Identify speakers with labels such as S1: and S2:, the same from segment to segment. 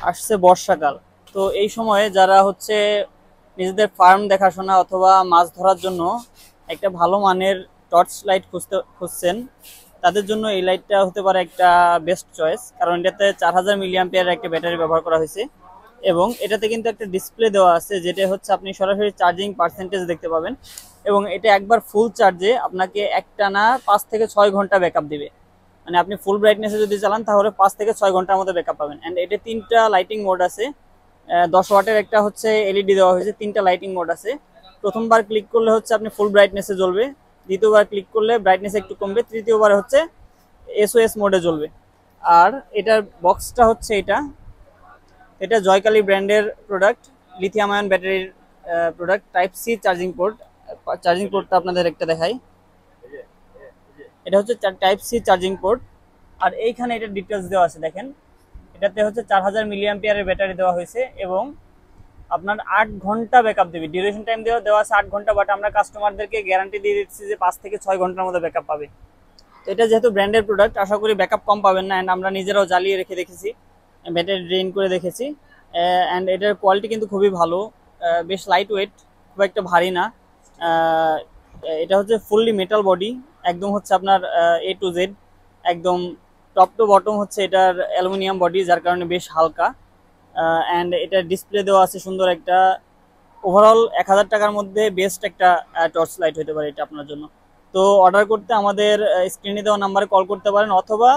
S1: আসছে বর্ষাকাল। তো এই সময়ে যারা হচ্ছে নিজেদের ফার্ম দেখাশোনা অথবা মাছ ধরার জন্য একটা ভালো মানের টর্চ লাইট খুঁজছেন, তাদের জন্য এই লাইটটা হতে পারে একটা বেস্ট চয়েস। কারণ এটাতে 4000 মিলি অ্যাম্পিয়ারের একটা ব্যাটারি ব্যবহার করা হয়েছে এবং এটাতে কিন্তু একটা ডিসপ্লে দেওয়া আছে, যেটা হচ্ছে আপনি সরাসরি চার্জিং পার্সেন্টেজ দেখতে পাবেন। এবং এটা একবার ফুল চার্জে আপনাকে একটানা 5 থেকে 6 ঘন্টা ব্যাকআপ দিবে। মানে আপনি ফুল ব্রাইটনেসে যদি চালান তাহলে 5 থেকে 6 ঘন্টার মধ্যে ব্যাকআপ পাবেন। অ্যান্ড এটা 3টা লাইটিং মোড আছে। 10 ওয়াটের একটা হচ্ছে এলইডি দেওয়া হয়েছে, 3টা লাইটিং মোড আছে। প্রথমবার ক্লিক করলে হচ্ছে আপনি ফুল ব্রাইটনেসে জ্বলবে, দ্বিতীয়বার ক্লিক করলে ব্রাইটনেস একটু কমবে, তৃতীয়বার হচ্ছে এসওএস মোডে জ্বলবে। আর এটার বক্সটা হচ্ছে এটা এটা জয়কালী ব্র্যান্ডের প্রোডাক্ট, লিথিয়াম আয়ন ব্যাটারির product, type C charging port. Charging পোর্টটা আপনাদের একটা দেখাই, এটা হচ্ছে টাইপ সি চার্জিং পোর্ট। আর এইখানে এটা ডিটেলস দেওয়া আছে দেখেন, এটাতে হচ্ছে 4000 মিলি অ্যাম্পিয়ারের ব্যাটারি দেওয়া হয়েছে এবং আপনার 8 ঘন্টা ব্যাকআপ দেবে। ডিউরেশন টাইম দেওয়া আছে 8 ঘন্টা, বাট আমরা কাস্টমারদেরকে গ্যারান্টি দিয়ে দিচ্ছি যে 5 থেকে 6 ঘন্টার মধ্যে ব্যাকআপ পাবে। তো এটা যেহেতু ব্র্যান্ডের প্রোডাক্ট, আশা করি ব্যাকআপ কম পাবেন না। অ্যান্ড আমরা নিজেরাও জ্বালিয়ে রেখে দেখেছি, ব্যাটারি ড্রেন করে দেখেছি। অ্যান্ড এটার কোয়ালিটি কিন্তু খুবই ভালো, বেশ লাইট ওয়েট, খুব একটা ভারী না। আহ, এটা হচ্ছে ফুললি মেটাল বডি, একদম হচ্ছে আপনার A to Z, একদম টপ টু বটম হচ্ছে এটার অ্যালুমিনিয়াম বডি, যার কারণে বেশ হালকা। অ্যান্ড এটার ডিসপ্লে দেওয়া আছে সুন্দর একটা। ওভারঅল 1000 টাকার মধ্যে বেস্ট একটা টর্চ লাইট হতে পারে এটা আপনার জন্য। তো অর্ডার করতে আমাদের স্ক্রিনে দেওয়া নাম্বারে কল করতে পারেন, অথবা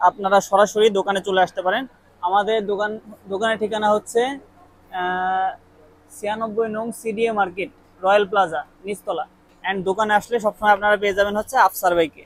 S1: আপনারা সরাসরি দোকানে চলে আসতে পারেন। আমাদের দোকানের ঠিকানা হচ্ছে 96 নং CDA মার্কেট, রয়্যাল প্লাজা, নিচতলা। অ্যান্ড দোকানে আসলে সবসময় আপনারা পেয়ে যাবেন হচ্ছে আফসার ভাইকে।